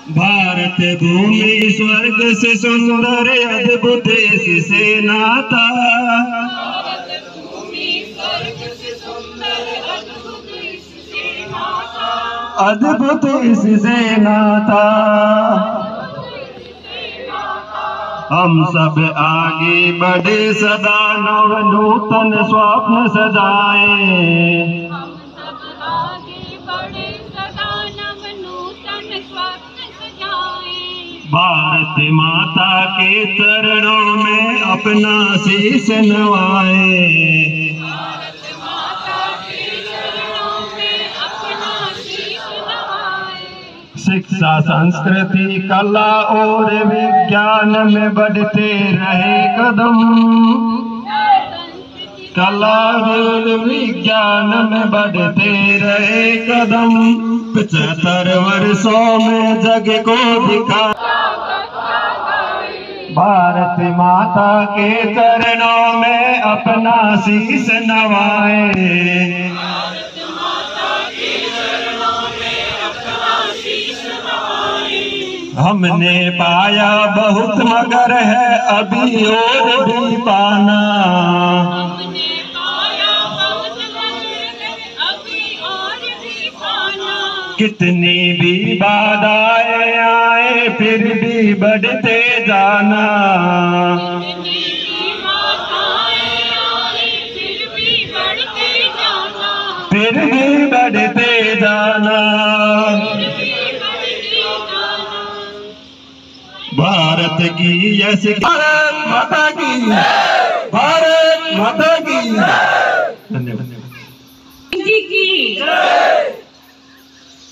भारत भूमि स्वर्ग से सुंदर अद्भुत इससे नाता, अद्भुत इससे नाता। हम सब आगे बढ़े सदा नव नूतन स्वप्न सजाए, भारत माता के चरणों में अपना शीश नवाए, शिक्षा संस्कृति कला और विज्ञान में बढ़ते रहे कदम, कला और विज्ञान में बढ़ते रहे कदम। 75 वर्षों में जग को दिखा, भारत माता के चरणों में अपना शीश नवाए, हमने पाया बहुत मगर है अभी और भी पाना, कितनी भी बाधाएं आए फिर भी बढ़ते जाना, फिर भी बढ़ते जाना। भारत की यश, भारत माता की, भारत माता की। धन्यवाद।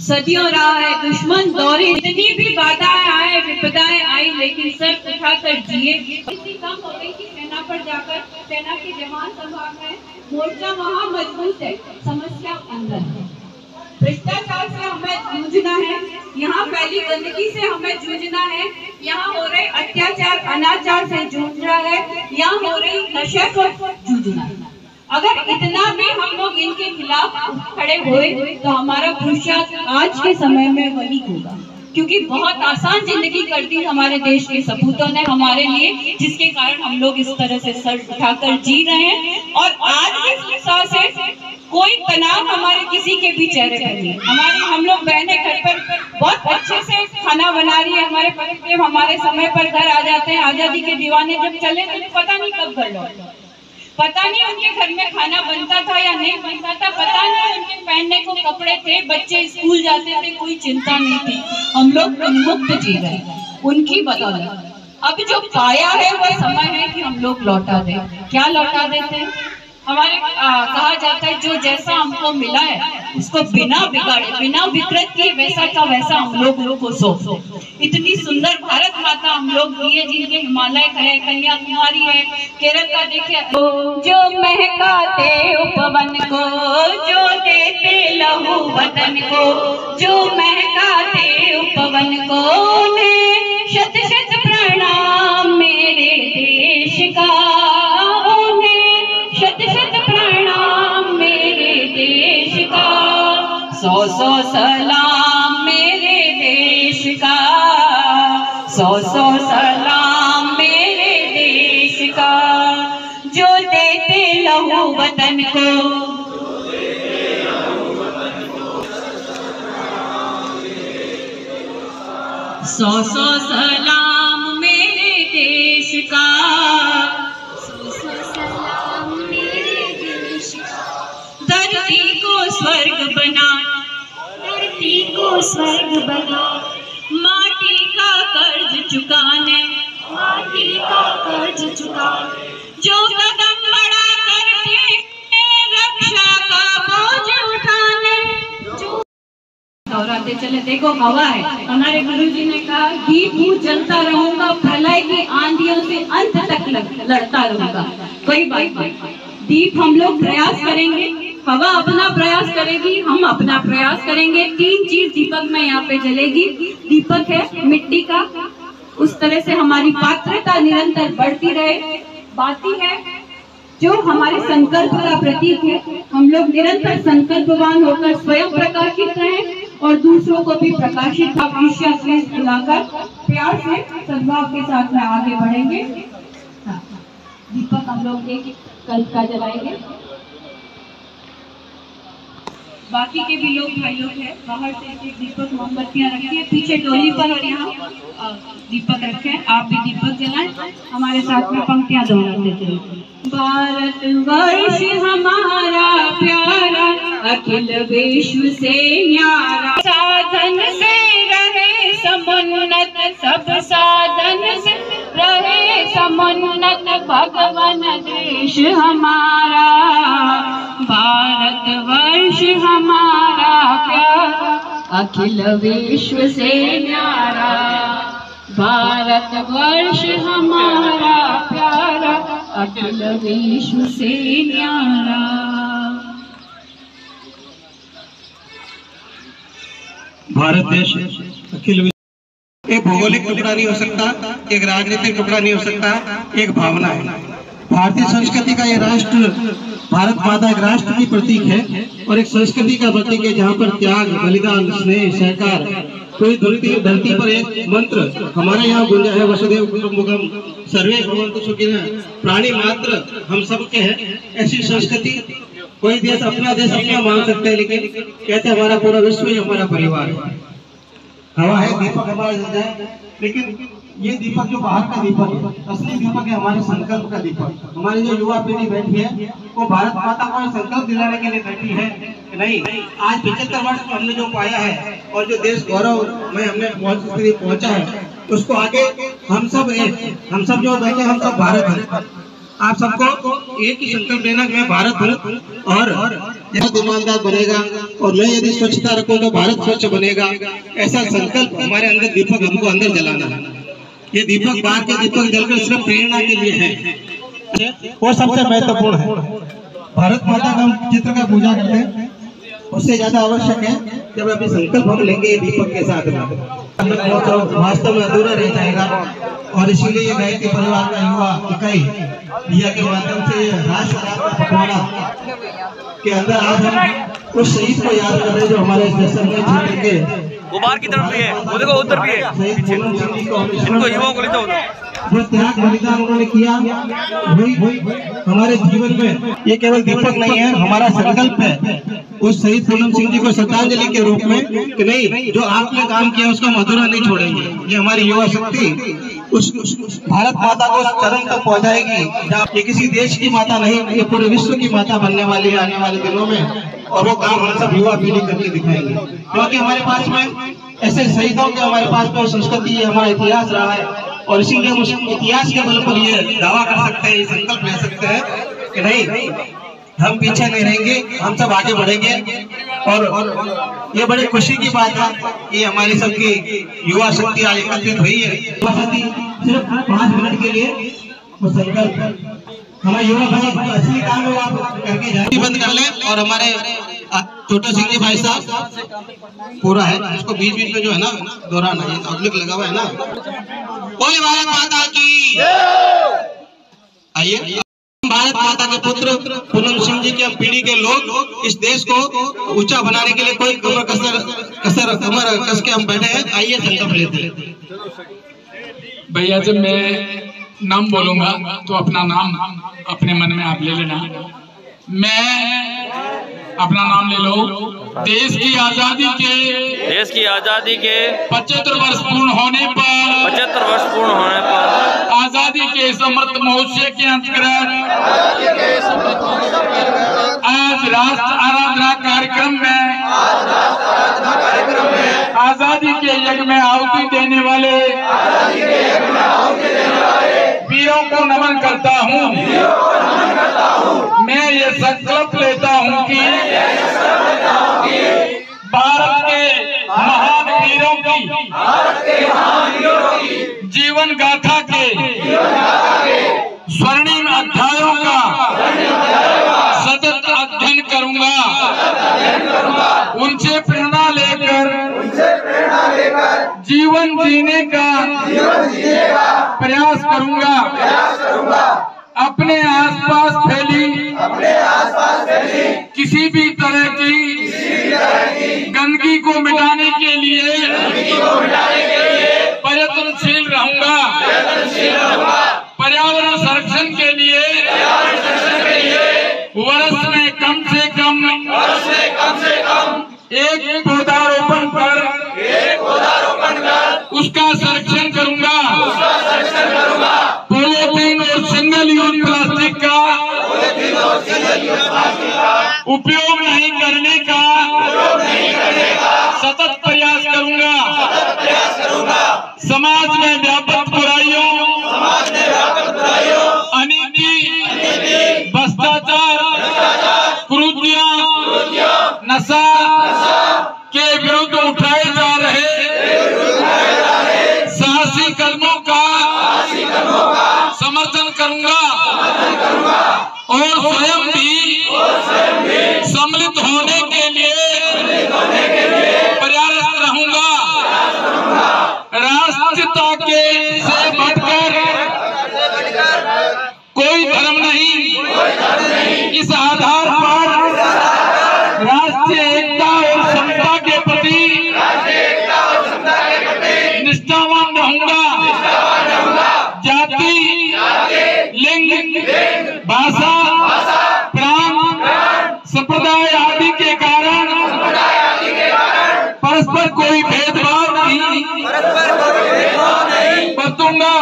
सदियों रहा है दुश्मन दौरे, इतनी भी बाधाएं आए विपदाएं आई लेकिन सर उठाकर जिए। इतनी कम हो गई कि सेना पर जाकर सेना के जवान संभाल रहे, मोर्चा वहाँ मजबूत है, समस्या अंदर है। भ्रष्टाचार से हमें जूझना है, यहाँ फैली गंदगी से हमें जूझना है, यहाँ हो रहे अत्याचार अनाचार से जूझना है, यहाँ हो रही नशे को जूझना है। अगर इतना भी हम लोग इनके खिलाफ खड़े हुए तो हमारा पुरुषार्थ आज के समय में वही होगा, क्योंकि बहुत आसान जिंदगी कर दी हमारे देश के सपूतों ने हमारे लिए, जिसके कारण हम लोग इस तरह से सर उठाकर जी रहे हैं। और आज के उत्साह से कोई तनाव हमारे किसी के भी चेहरे पर नहीं। हमारे हम लोग बहनें घर पर बहुत अच्छे से खाना बना रही है, हमारे पतिदेव हमारे समय पर घर आ जाते हैं। आजादी के दीवाने जब चले तो पता नहीं कब घर लौटे, पता नहीं उनके घर में खाना बनता था या नहीं बनता था, पता नहीं उनके पहनने को कपड़े थे, बच्चे स्कूल जाते थे, कोई चिंता नहीं थी। हम लोग उन्मुक्त जी रहे हैं उनकी बदौलत। अब जो पाया है वो समय है कि हम लोग लौटा दें। क्या लौटा देते हैं? हमारे कहा जाता है जो जैसा हमको मिला है उसको बिना बिगाड़े बिना विकृत किए वैसा का वैसा हम लोग को सो। इतनी सुंदर भारत माता हम लोग दिए, जिनके हिमालय का है, कन्याकुमारी है, केरल का देखिए, जो महकाते उपवन को, जो देते लहू वतन को, जो महकाते उपवन को, उन्हें शत शत प्रणाम मेरे देश का, उन्हें शत शत प्रणाम मेरे देश का, 100 सलाम मेरे देश का, 100 सलाम मेरे देश का, जो देते लहू वतन को, 100 सलाम मेरे देश का, 100 सलाम मेरे देश का। धरती को स्वर्ग बना, धरती को स्वर्ग बना, माटी का कर्ज चुकाने, माटी का कर्ज चुकाने, जो कदम बढ़ा करते रक्षा का बोझ उठाने, जो दोहराते चले। देखो हवा है, हमारे गुरुजी ने कहा दीप जलता रहूंगा, प्रलय की आंधियों से अंत तक लड़ता रहूंगा। कोई बात नहीं, दीप हम लोग प्रयास करेंगे, हवा अपना प्रयास करेगी, हम अपना प्रयास करेंगे। 3 चीज दीपक में यहाँ पे जलेगी। दीपक है मिट्टी का, उस तरह से हमारी पात्रता निरंतर बढ़ती रहे। बाती है जो हमारे संकल्प का प्रतीक है, हम लोग निरंतर संकल्पवान होकर स्वयं प्रकाशित रहें। और दूसरों को भी प्रकाशित ईर्ष्या द्वेष भुलाकर प्यार से सद्भाव के साथ में आगे बढ़ेंगे। हाँ, दीपक हम लोग एक कल्प का जलाएंगे। बाकी के भी लोग भाई लोग हैं, बाहर से एक दीपक मोमबत्तियां रखिए पीछे डोली पर, और यहाँ दीपक रखें। आप भी दीपक जलाएं, हमारे साथ में पंक्तियां दोहराते चलिए। भारत वर्ष हमारा प्यारा, अखिल विश्व से न्यारा, साधन से रहे समुन्नत, सब साधन से रहे समुन्नत, भगवान देश हमारा। भारत वर्ष हमारा प्यारा, अखिल विश्व से न्यारा। भारत वर्ष हमारा प्यारा, अखिल विश्व से न्यारा। भारत देश अखिल विश्व, एक भौगोलिक टुकड़ा नहीं हो सकता, एक राजनीतिक टुकड़ा नहीं हो सकता, एक भावना है। भारतीय संस्कृति का ये राष्ट्र, भारत माता एक राष्ट्र की प्रतीक है और एक संस्कृति का प्रतीक है, जहाँ पर त्याग, बलिदान, स्नेह, सहकार, कोई धरती पर एक मंत्र हमारे यहाँ गूंजा है, वसुदेव कुटुंबकम सर्वे भवन्तु सुखिनः, प्राणी मात्र हम सबके हैं। ऐसी संस्कृति कोई देश अपना मान सकते हैं, लेकिन कहते हमारा पूरा विश्व ही हमारा परिवार है। हवा है, दीपक हमारा जल जाए, लेकिन ये दीपक जो बाहर का दीपक है, असली दीपक है हमारे संकल्प का दीपक। हमारी जो युवा पीढ़ी बैठी है वो भारत माता को संकल्प दिलाने के लिए बैठी है कि नहीं, आज 75 वर्ष में हमने जो पाया है और जो देश गौरव में हमने पहुंचा है, उसको आगे हम सब जो बैठे, हम सब भारत हैं। आप सबको एक ही संकल्प लेना कि मैं भारत हूँ और ईमानदार बनेगा, और मैं यदि स्वच्छता रखूँ तो भारत स्वच्छ बनेगा। ऐसा संकल्प हमारे अंदर दीपक हमको अंदर जलाना है। ये दीपक बाहर के दीपक जलकर सिर्फ प्रेरणा के लिए है, वो सबसे महत्वपूर्ण है। भारत माता का हम चित्र का पूजा करते हैं, उससे ज्यादा आवश्यक है जब अभी संकल्प हम लेंगे दीपक के साथ में, वास्तव में अधूरा रह जाएगा। और इसीलिए ये गायत्री परिवार का युवा इकाई दिया के माध्यम से राष्ट्र पखवाड़ा के अंदर आज हम उस शहीद को याद कर रहे हैं जो हमारे जैसलमेर क्षेत्र के वो बाहर की तरफ भी है, वो देखो उधर भी है, इनको युवाओं को ले जाओ। जो त्याग बलिदान उन्होंने किया वही हमारे जीवन में, ये केवल दीपक नहीं है, हमारा संकल्प है उस शहीद पूनम सिंह जी को श्रद्धांजलि के रूप में कि नहीं, जो आपने काम किया उसका मधुरा नहीं छोड़ेंगे। ये हमारी युवा शक्ति उस भारत माता को उस चरण तक पहुंचाएगी। ये किसी देश की माता नहीं, ये पूरे विश्व की माता बनने वाली है आने वाले दिनों में, और वो काम हम सब युवा पीढ़ी करके दिखाएंगे। क्योंकि हमारे पास में ऐसे शहीदों के, हमारे पास में संस्कृति है, हमारा इतिहास रहा है, और इसीलिए हम उस इतिहास के बल पर ये दावा कर सकते हैं, ये संकल्प ले सकते हैं कि नहीं, हम पीछे नहीं रहेंगे, हम सब आगे बढ़ेंगे। और ये बड़ी खुशी की बात है कि हमारी सबकी युवा शक्ति आज एकत्रित हुई है। युवा शक्ति सिर्फ 5 मिनट के लिए वो संकल्प हमारे युवा भाई असली काम में आप करके जाए, बंद कर ले। और हमारे छोटे सिंह जी भाई साहब पूरा है, इसको बीच बीच में जो है ना दोहराना, ये अगलिक लगा हुआ है ना। बोले भारत माता की। आइए, भारत माता के पुत्र पूनम सिंह जी की हम पीढ़ी के लोग इस देश को ऊंचा बनाने के लिए कोई कमर कस के हम बैठे हैं। आइए संकल्प लेते हैं। भैया जब मैं नाम बोलूंगा तो अपना नाम अपने मन में आप ले लेना। मैं अपना नाम ले लो। देश की आजादी के 75 वर्ष पूर्ण होने पर आजादी के इस अमृत महोत्सव के अंतर्गत आज राष्ट्र आराधना कार्यक्रम में आजादी के यज्ञ में आहुति देने वाले वीरों को नमन करता हूँ। मैं ये संकल्प लेता हूँ कि भारत के महान वीरों की जीवन गाथा के स्वर्णिम अध्यायों का सतत अध्ययन करूंगा। उनसे प्रेरणा लेकर जीवन जीने का प्रयास करूंगा। अपने आसपास फैली किसी भी तरह की गंदगी को मिटाने एक पौधारोपण कर उसका संरक्षण करूंगा। पॉलीथीन और सिंगल यूज प्लास्टिक का उपयोग नहीं करने का सतत प्रयास करूंगा। समाज में व्यापक बुराइयों, अनीति, भ्रष्टाचार, कुरीतियां, नशा के विरुद्ध उठाए जा रहे साहसी कदमों का समर्थन करूंगा और स्वयं भी सम्मिलित होने के लिए प्रयासरत रहूंगा। राष्ट्रीयता के से बढ़कर कोई धर्म नहीं, इस आधार पर राष्ट्रीय एकता और समता के प्रति निष्ठावान रहूंगा। जाति, लिंग, भाषा, प्रांत, संप्रदाय आदि के कारण परस्पर कोई भेदभाव नहीं बरतूंगा।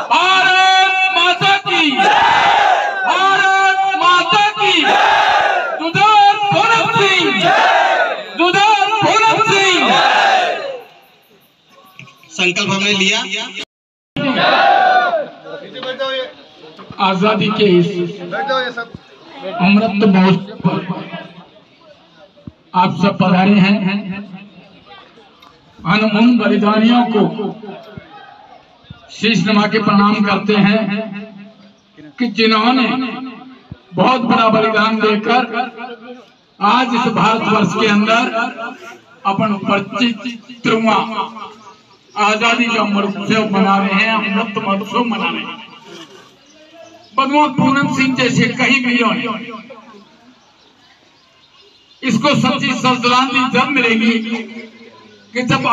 भारत माता की, भारत माता की, दुधार पूनम सिंह, दुधार पूनम सिंह। संकल्प हमने लिया। आजादी के इस अमृत महोत्सव पर आप सब पधारे हैं। अनमोल बलिदानियों को शीश नवा के प्रणाम करते हैं कि जिन्होंने बहुत बड़ा बलिदान देकर आज इस भारतवर्ष के अंदर अपन 25वां आजादी का महोत्सव मना रहे हैं, अमृत महोत्सव मना रहे हैं। भगवान पूनम सिंह जैसे कई वीरों ने इसको सच्ची श्रद्धांजलि जब मिलेगी कि जब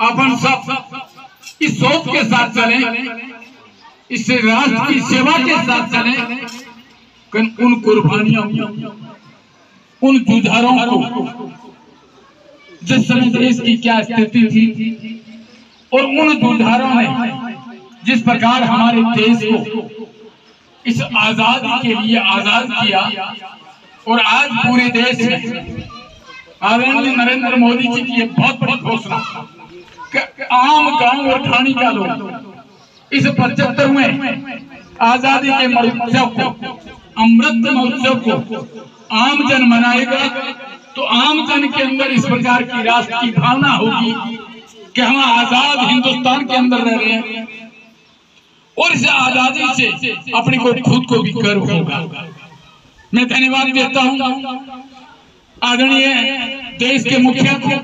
अपन सब इस सोच के साथ चले, इस राष्ट्र की सेवा के साथ चले, उन कुर्बानियों, उन जुझारों को, जिस समय देश की क्या स्थिति थी और उन जुझारों ने जिस प्रकार हमारे देश को इस आजादी के लिए आजाद किया और आज पूरे देश में आदरणीय नरेंद्र मोदी जी की एक बहुत बड़ी घोषणा आम गांव और ठाणी का लोग इस 75वें आजादी के महोत्सव को, अमृत महोत्सव को आम जन मनाएगा तो आम जन के अंदर इस प्रकार की राष्ट्र की भावना होगी कि हम आजाद हिंदुस्तान के अंदर रह रहे हैं और इस आजादी से अपने को खुद को भी गर्व होगा। मैं धन्यवाद देता हूं आदरणीय देश के मुखिया को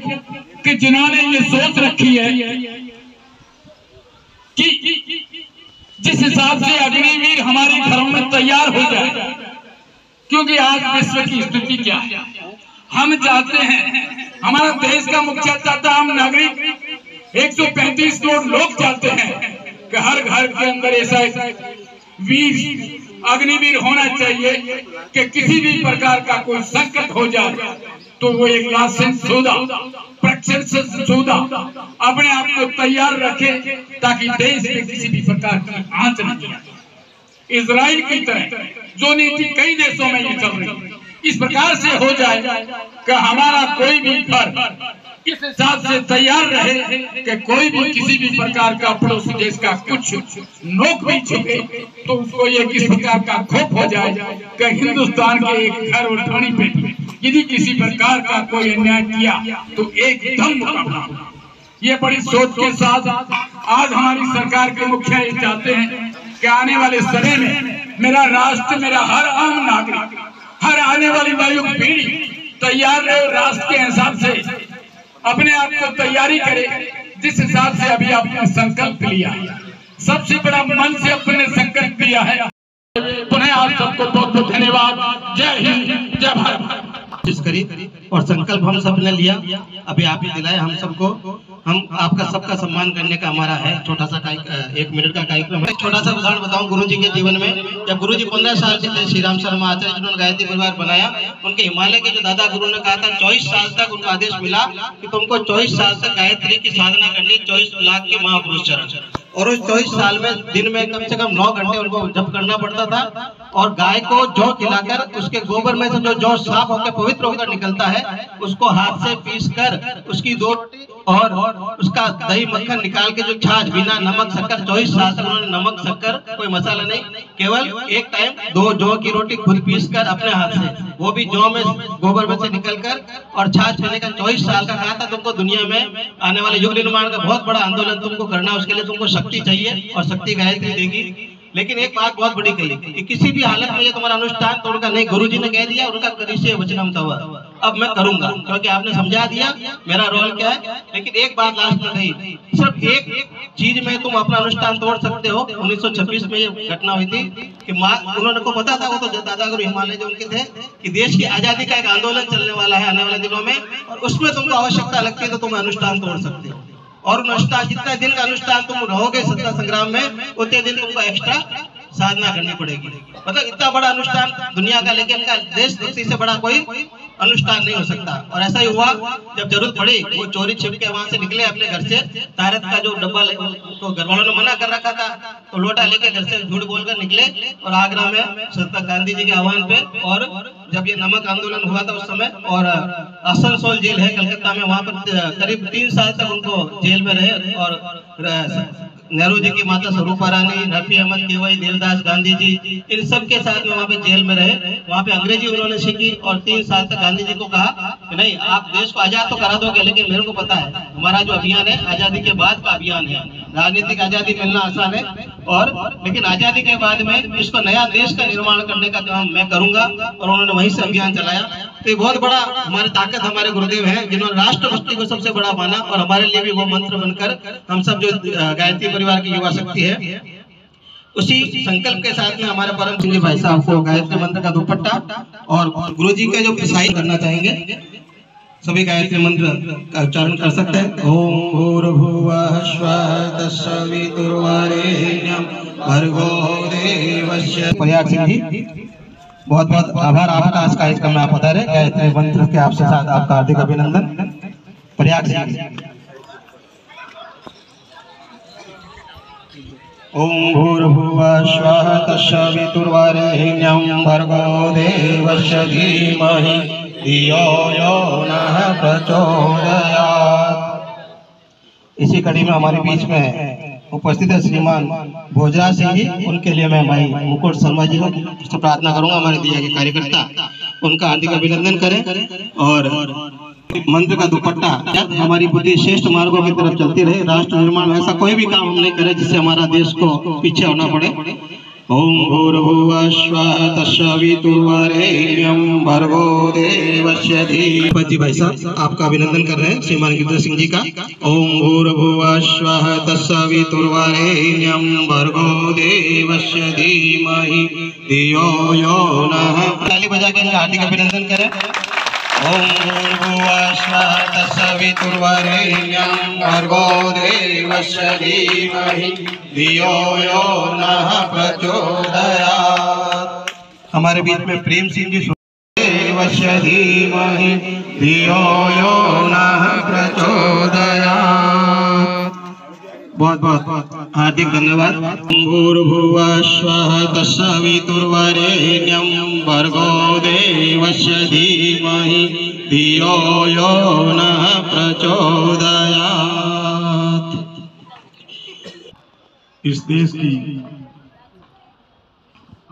कि जिन्होंने ये सोच रखी है कि जिस हिसाब से अग्निवीर हमारे घरों में तैयार हो जाए, क्योंकि आज विश्व की स्थिति क्या है, हम चाहते हैं, हमारा देश का मुखिया चाहता है, हम नागरिक 135 करोड़ लोग चाहते हैं कि हर घर के अंदर ऐसा वीर अग्निवीर होना चाहिए कि किसी भी प्रकार का कोई संकट हो जाए तो वो एक लाइसेंस शुदा, प्रशिक्षित शुदा अपने आप को तैयार रखे ताकि देश में किसी भी प्रकार की आंच न आए। इजराइल की तरह जो नीति कई देशों में ये चल रही है, इस प्रकार से हो जाए कि हमारा कोई भी घर इस हिसाब से तैयार रहे कि कोई भी किसी भी प्रकार का पड़ोसी देश का कुछ नोक भी छुपे तो उसको ये किस प्रकार का खौफ हो जाए कि हिंदुस्तान के एक घर और ठाणी पे यदि किसी प्रकार का कोई अन्याय किया तो एकदम मुकाबला। ये बड़ी सोच के साथ आज हमारी सरकार के मुखिया ये चाहते हैं कि आने वाले समय में मेरा राष्ट्र, मेरा हर आम नागरिक, हर आने वाली वायु पीढ़ी तैयार रहे, राष्ट्र के हिसाब से अपने आप को तैयारी करे जिस हिसाब से अभी आपने संकल्प लिया, सबसे बड़ा मन से अपने संकल्प लिया है। पुनः आप सबको बहुत बहुत धन्यवाद। जय हिंद, जय भारत। और संकल्प हम सब ने लिया, अभी आप ही दिलाए हम सबको। हम आपका सबका सम्मान करने का हमारा है छोटा सा 1 मिनट का कार्यक्रम है। छोटा सा उदाहरण बताऊं गुरु जी के जीवन में। जब गुरु जी 15 साल के थे, श्री राम शर्मा आचार्य जिन्होंने गायत्री परिवार बनाया, उनके हिमालय के जो दादा गुरु ने कहा था 24 साल तक उनको आदेश मिला कि तुमको 24 साल तक गायत्री की साधना करनी, 24 लाख के महापुरुष चरण। और उस 24 साल में दिन में कम से कम 9 घंटे उनको जप करना पड़ता था। और गाय को जौ खिलाकर उसके गोबर में से जो जौ साफ होकर पवित्र होकर निकलता है, उसको हाथ से पीस कर उसकी 2 रोटी और उसका दही मक्खन निकाल के जो छाछ बिना नमक शक्कर, 24 साल तक उन्होंने नमक शक्कर कोई मसाला नहीं, केवल एक टाइम 2 जौ की रोटी खुद पीस कर अपने हाथ से, वो भी जौ में गोबर में से निकल कर, और छाछ पीने का 24 साल का कहा था तुमको दुनिया में आने वाले युग निर्माण का बहुत बड़ा आंदोलन तुमको करना, उसके लिए तुमको शक्ति चाहिए और शक्ति गायत्री देगी। लेकिन एक बात बहुत बड़ी कही कि किसी भी हालत में ये तुम्हारा अनुष्ठान तोड़कर नहीं, गुरुजी ने कह दिया उनका करिष्ये वचनम तव, अब मैं करूंगा क्योंकि आपने समझा दिया मेरा रोल क्या है। लेकिन एक बात लास्ट में कही, सिर्फ एक चीज में तुम अपना अनुष्ठान तोड़ सकते हो। 1926 में ये घटना हुई थी कि उन्होंने को पता था, वो तो दादा गुरु हिमालय जो उनके थे, कि देश की आजादी का एक आंदोलन चलने वाला है आने वाले दिनों में, और उसमें तुमको आवश्यकता लगती है तो तुम अनुष्ठान तोड़ सकते हो। और अनुष्ठान जितना दिन का अनुष्ठान तुम रहोगे सत्ता संग्राम में, उतने दिन तुमको एक्स्ट्रा साधना करनी पड़ेगी। मतलब इतना बड़ा अनुष्ठान दुनिया का, लेकिन का देश भक्ति से बड़ा कोई अनुष्ठान नहीं हो सकता। और ऐसा ही हुआ, जब जरूरत पड़ी वो चोरी छिप के वहां से निकले अपने घर से, तारत का जो डब्बा तो घर वालों ने मना कर रखा था, तो लोटा लेके घर से झूठ बोलकर निकले और आगरा में स्वतः गांधी जी के आह्वान पे, और जब ये नमक आंदोलन हुआ था उस समय, और आसनसोल जेल है कलकत्ता में, वहां पर करीब 3 साल तक उनको जेल में रहे। और नेहरू जी की माता स्वरूपा रानी, रफी अहमद केवई, देवदास गांधी जी, इन सब के साथ में वहाँ पे जेल में रहे। वहाँ पे अंग्रेजी उन्होंने सीखी और 3 साल तक गांधी जी को कहा कि नहीं आप देश को आजाद तो करा दोगे, लेकिन मेरे को पता है हमारा जो अभियान है आजादी के बाद का अभियान है। राजनीतिक आजादी मिलना आसान है, और लेकिन आजादी के बाद में इसको नया देश का निर्माण करने का काम मैं करूंगा, और उन्होंने वहीं से अभियान चलाया। तो ये बहुत बड़ा हमारी ताकत हमारे गुरुदेव हैं, जिन्होंने राष्ट्रभक्ति को सबसे बड़ा माना, और हमारे लिए भी वो मंत्र बनकर हम सब जो गायत्री परिवार की युवा शक्ति है, उसी संकल्प के साथ में हमारे परम सिंह भाई साहब को गायत्री मंत्र का दुपट्टा और गुरुजी का जो प्रसाद करना चाहेंगे। सभी गायत्री मंत्र का उच्चारण कर सकते हैं। ओम भूर्भुवः स्वः तत्सवितुर्वरेण्यं भर्गो देवस्य। प्रयाग सिंह जी, बहुत बहुत आभार आपका, इस कार्यक्रम में आप बता रहे गायत्री मंत्र के आपसे साथ आपका हार्दिक अभिनंदन। प्रयाग सिंह। ओम भूर्भुवः स्वः तत्सवितुर्वरेण्यं भर्गो देवस्य धीमहि धियो यो नः प्रचोदयात्। इसी कड़ी में हमारे बीच में उपस्थित है श्रीमान भोजराज सिंह जी, उनके लिए मैं भाई मुकुट शर्मा जी को प्रार्थना करूंगा, हमारे दिया के कार्यकर्ता, उनका हार्दिक अभिनंदन करें। और मंत्र का दुपट्टा, हमारी बुद्धि श्रेष्ठ मार्गों की तरफ चलती रहे, राष्ट्र निर्माण ऐसा कोई भी काम हम नहीं करें जिससे हमारा देश को पीछे होना पड़े। ओम भूर्भुवः स्वः तत्सवितुर्वरेण्यं भर्गो देवस्य धीमहि। जी भाई साहब आपका अभिनंदन कर रहे हैं श्रीमान गिरिधर सिंह जी का। ओम भूर्भुवः स्वः तत्सवितुर्वरेण्यं भर्गो देवस्य धीमहि धियो यो नः। ताली बजा के हार्दिक अभिनंदन करें। ओम भूर्भुवः स्वः तत्सवितुर्वरेण्यं भर्गो देवस्य धीमहि धियो यो नः प्रचोदयात्। हमारे बीच में प्रेम सिंह जी, देवस्य धीमहि धियो यो नः प्रचोदयात्। बहुत बहुत हार्दिक धन्यवाद। भूर्भुवः स्वः तत्सवितुर्वरेण्यं भर्गो देवस्य धीमहि धियो यो नः प्रचोदयात्। इस देश की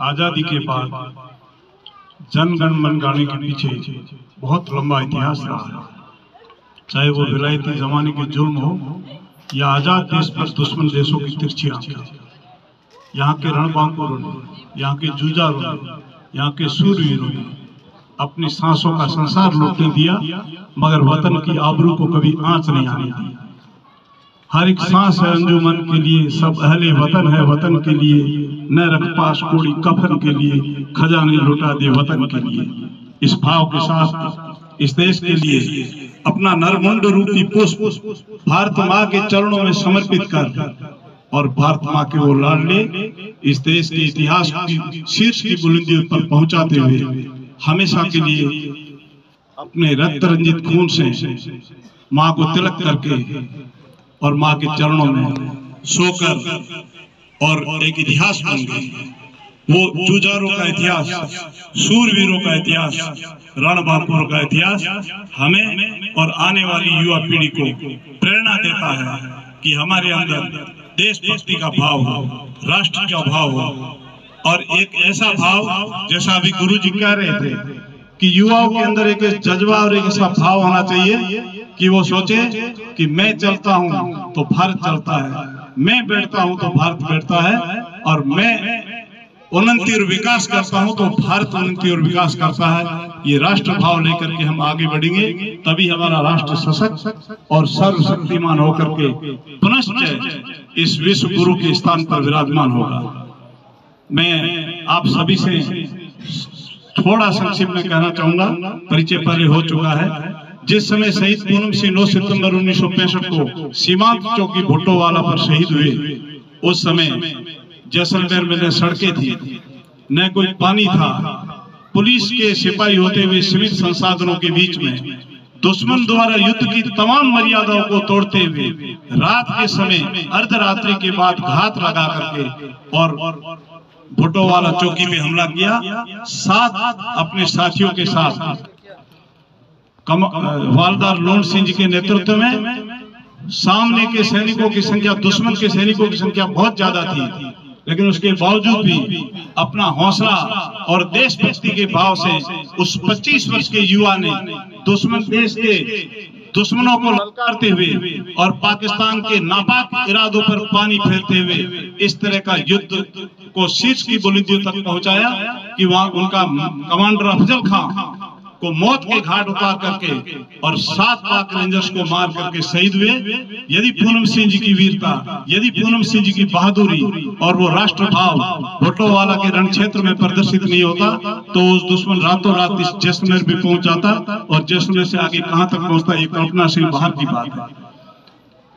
आजादी के बाद जन गण मन गाने के पीछे बहुत लंबा इतिहास रहा है। चाहे वो विलायती जमाने के जुल्म हो या आजाद देश पर दुश्मन देशों की तिरछी आंखें, यहाँ के रणबांकुरों ने, यहाँ के जुझारों ने, यहाँ के शूरवीरों ने अपनी सांसों का संसार लूटने दिया, मगर वतन की आबरू को कभी आंच नहीं आने दी। हर एक सांस है अंजुमन के लिए, सब अहले वतन है वतन के लिए, न रख पास कोड़ी कफन के लिए, खजाने लुटा दे वतन के लिए। इस भाव के साथ इस देश के लिए अपना नरमुंड रूपी पुष्प भारत माँ के चरणों में समर्पित कर और भारत माँ के वो लाडले इस देश के इतिहास की शीर्ष की बुलंदी पर पहुंचाते हुए हमेशा के लिए अपने रक्त रंजित खून से माँ को तिलक करके और माँ के चरणों में सोकर और एक इतिहास बन गए। वो जुझारों का इतिहास, सूरवीरों का इतिहास, रणबांकुरों का इतिहास हमें और आने वाली युवा पीढ़ी को प्रेरणा देता है कि हमारे अंदर देशभक्ति का भाव हो, राष्ट्र का भाव हो और एक ऐसा भाव जैसा अभी गुरु जी कह रहे थे कि युवाओं के अंदर एक जज्बा और एक ऐसा भाव होना चाहिए कि वो सोचे कि मैं चलता हूँ तो भारत चलता है, मैं बैठता हूँ तो भारत बैठता है और मैं उन्नति और विकास करता हूँ तो भारत उन्नति और विकास करता है। ये राष्ट्र भाव लेकर के हम आगे बढ़ेंगे, तभी हमारा राष्ट्र सशक्त और सर्वशक्तिमान होकर के पुनश्च इस विश्व गुरु के स्थान पर विराजमान होगा। मैं आप सभी से थोड़ा संक्षिप्त में कहना चाहूंगा, परिचय पहले हो चुका है। जिस समय शहीद पूनम सिंह 9 सितंबर 1965 को सीमांत चौकी भुट्टोवाला पर शहीद हुए, उस समय जैसलमेर में न सड़कें थी, न कोई पानी था। पुलिस के सिपाही होते हुए सीमित संसाधनों के बीच में दुश्मन द्वारा युद्ध की तमाम मर्यादाओं को तोड़ते हुए रात के समय अर्धरात्रि के बाद घात लगा करके और भुट्टोवाला चौकी पे हमला किया। 7 अपने साथियों के साथ वालदार लोन सिंह जी के नेतृत्व में सामने के सैनिकों की संख्या, दुश्मन के सैनिकों की संख्या बहुत ज्यादा थी, लेकिन उसके बावजूद भी अपना हौसला और देशभक्ति के भाव से उस 25 वर्ष के युवा ने दुश्मन देश के दुश्मनों को ललकारते हुए और पाकिस्तान के नापाक इरादों पर पानी फेरते हुए इस तरह का युद्ध को शीर्ष की बुलंदियों तक पहुंचाया कि वहां उनका कमांडर अफजल खां को मौत के घाट उतार करके और 7 पाक रेंजर्स को मार करके शहीद हुए। यदि पूनम सिंह जी की वीरता, यदि पूनम सिंह जी की बहादुरी और वो राष्ट्र भाव भुट्टोवाला के रण क्षेत्र में प्रदर्शित नहीं होता तो उस दुश्मन रातों रात इस जैसलमेर भी पहुंच जाता और जैसलमेर से आगे कहां तक पहुंचता, ये कल्पना से बाहर की बात है।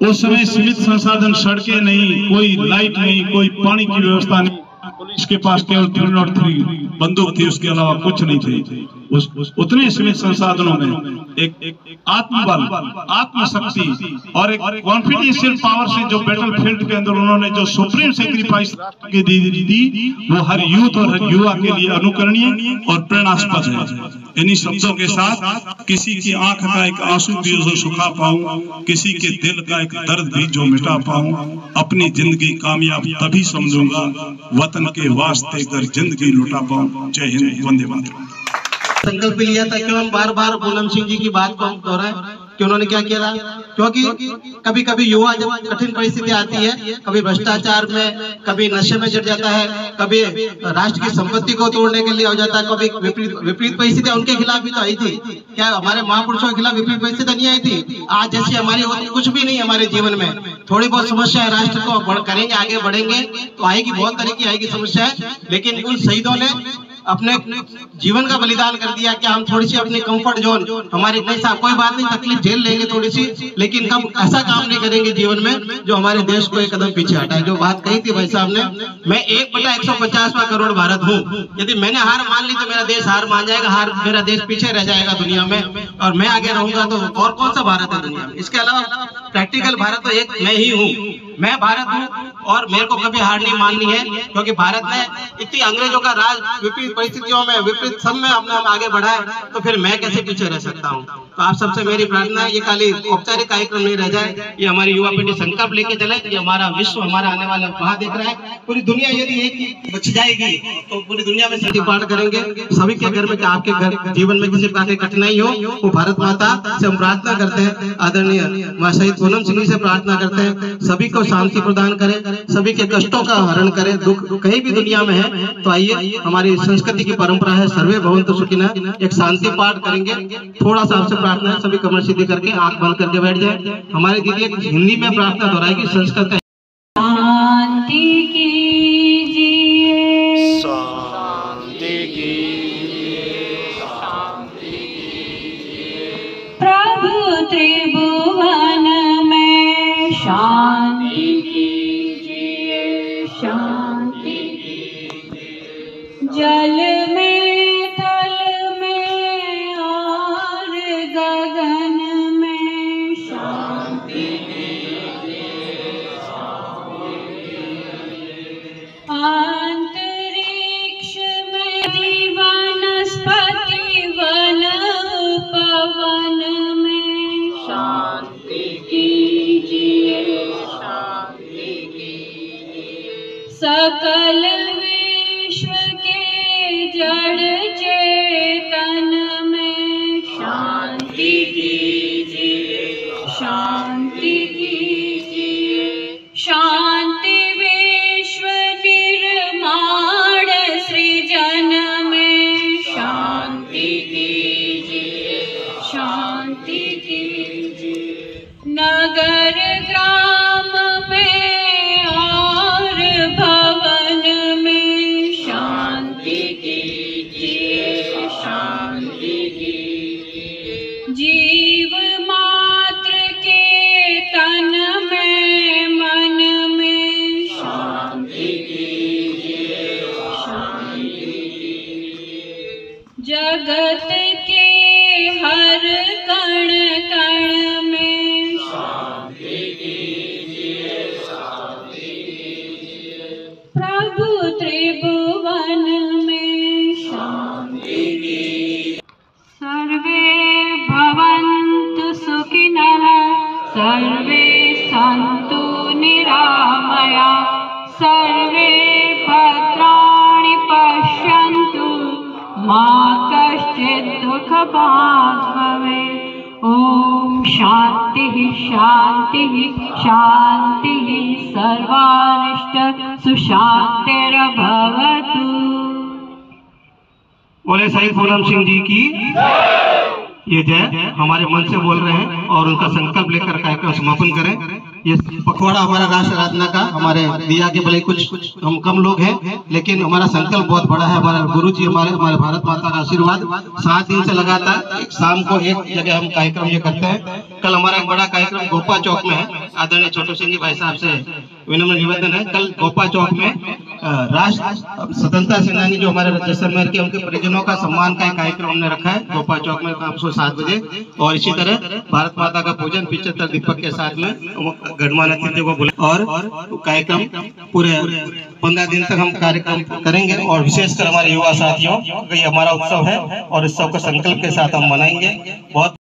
उस समय सीमित संसाधन, सड़कें नहीं, कोई लाइट नहीं, कोई पानी की व्यवस्था नहीं, पुलिस के पास केवल 303 बंदूक थी, उसके अलावा कुछ नहीं थे। उतने सीमित संसाधनों में एक आत्मबल, आत्मशक्ति और एक कॉन्फिडेंशियल पावर से जो बैटल फील्ड के अंदर उन्होंने जो सुप्रीम सेक्रीफाइस के दी वो हर यूथ और हर युवा के लिए अनुकरणीय और प्रेरणास्पद है। इन्हीं शब्दों के साथ किसी की आंख का एक आंसू भी जो सुखा पाऊं, किसी के दिल का एक दर्द भी जो मिटा पाऊं, अपनी जिंदगी कामयाब तभी समझूंगा वतन के वास्ते कर जिंदगी लुटा पाऊं। जय हिंद, वंदे मातरम। संकल्प लिया था कि हम बार बार पूनम सिंह जी की बात को दोहराएं कि उन्होंने क्या किया, क्योंकि कभी कभी युवा जब कठिन परिस्थिति आती है, कभी भ्रष्टाचार में, कभी नशे में जुट जाता है, कभी राष्ट्र की संपत्ति को तोड़ने के लिए हो जाता है, कभी विपरीत परिस्थितियां उनके खिलाफ भी तो आई थी। क्या हमारे महापुरुषों के खिलाफ विपरीत परिस्थितियां नहीं आई थी? आज जैसी हमारी कुछ भी नहीं हमारे जीवन में, थोड़ी बहुत समस्या है, राष्ट्र को करेंगे, आगे बढ़ेंगे तो आएगी, बहुत तरह की आएगी समस्या है, लेकिन उन शहीदों ने अपने जीवन का बलिदान कर दिया। क्या हम थोड़ी सी अपनी कंफर्ट जोन हमारी, नहीं साहब कोई बात नहीं, तकलीफ झेल लेंगे थोड़ी सी, लेकिन कब ऐसा काम नहीं करेंगे जीवन में जो हमारे देश को एक कदम पीछे हटाए। जो बात कही थी भाई साहब ने, मैं 1/150वां करोड़ भारत हूँ, यदि मैंने हार मान ली तो मेरा देश हार मान जाएगा, मेरा देश पीछे रह जाएगा दुनिया में, और मैं आगे रहूंगा तो और कौन सा भारत है दुनिया में। इसके अलावा प्रैक्टिकल भारत तो एक मैं ही हूँ, मैं भारत हूँ और मेरे को कभी हार नहीं माननी है, क्योंकि भारत ने इतनी अंग्रेजों का राज विपरीत परिस्थितियों में, विपरीत सब में अपने आगे बढ़ा है, तो फिर मैं कैसे पीछे रह सकता हूँ। तो आप सबसे मेरी प्रार्थना है, ये खाली औपचारिक कार्यक्रम नहीं रह जाए, ये हमारी युवा पीढ़ी संकल्प लेके चले कि हमारा विश्व, हमारा आने वाला वहाँ देख रहा है, पूरी दुनिया यदि एक बच जाएगी तो पूरी दुनिया में सती पाठ करेंगे। सभी के घर में, आपके घर जीवन में किसी प्रकार की कठिनाई हो, वो भारत माता से हम प्रार्थना करते हैं, आदरणीय मां शहीद पूनम सिंह से प्रार्थना करते हैं, सभी को शांति प्रदान करे, सभी के कष्टों का हरण करे, दुख कहीं भी दुनिया में है तो आइए, हमारी संस्कृति की परंपरा है सर्वे भवन्तु सुखिनः, एक शांति पाठ करेंगे। थोड़ा सा आपसे प्रार्थना है, सभी कमर सीधी करके आंख बंद करके बैठ जाए। हमारी दीदी एक हिंदी में प्रार्थना दोहराएगी, संस्कृत का। शांति कीजिए, शांति कीजिए, शांति कीजिए, प्रभु त्रिभुवन में शांति कीजिए, शांति जल में, थल में और गगन में शांति अंतरिक्ष में वनस्पति वन पवन में शांति कीजिए, शांति कीजिए सकल विश्व के जड़ चेतन में शांति कीजिए, शांति कीजिए शांति विश्व निर्माण सृजन में शांति कीजिए, शांति कीजिए नगर ग्राम में और भवन में शांति कीजिए, शांति कीजिए जीव मात्र के तन में मन में शांति कीजिए, शांति कीजिए जगत के हर कण कण में शांति कीजिए, शांति कीजिए प्रभु त्रिभुवन में शांति कीजिए सर्वे भवन्तु सुखिनः, सर्वे सन्तु निरामया, सर्वे भद्राणि पश्यन्तु मा कश्चित् दुःखभाग् भवेत्। ॐ शान्तिः शान्तिः शान्तिः सर्वारिष्ट सुशान्तिर्भवतु। बोले शहीद पूनम सिंह जी की ये जय हमारे मन से बोल रहे हैं और उनका संकल्प लेकर कार्यक्रम समापन करें। ये पखवाड़ा हमारा राष्ट्र आराधना का हमारे दिया के भले कुछ हम कम लोग हैं, लेकिन हमारा संकल्प बहुत बड़ा है। हमारा गुरु जी हमारे भारत माता का आशीर्वाद 7 दिन से लगातार शाम को एक जगह हम कार्यक्रम ये करते हैं। कल हमारा एक बड़ा कार्यक्रम गोपा चौक में है। आदरणीय छोटू सिंह जी भाई साहब से विनम्र निवेदन है, कल गोपा चौक में राष्ट्र स्वतंत्रता सेनानी जो हमारे जैसलमेर के उनके परिजनों का सम्मान का कार्यक्रम हमने रखा है गोपा चौक में 7 बजे। और इसी तरह भारत माता का पूजन 75 दीपक के साथ में गणमान्य अतिथि को बुला और कार्यक्रम पूरे 15 दिन तक हम कार्यक्रम करेंगे। और विशेषकर हमारे युवा साथियों, ये हमारा उत्सव है और उत्सव को संकल्प के साथ हम मनाएंगे। बहुत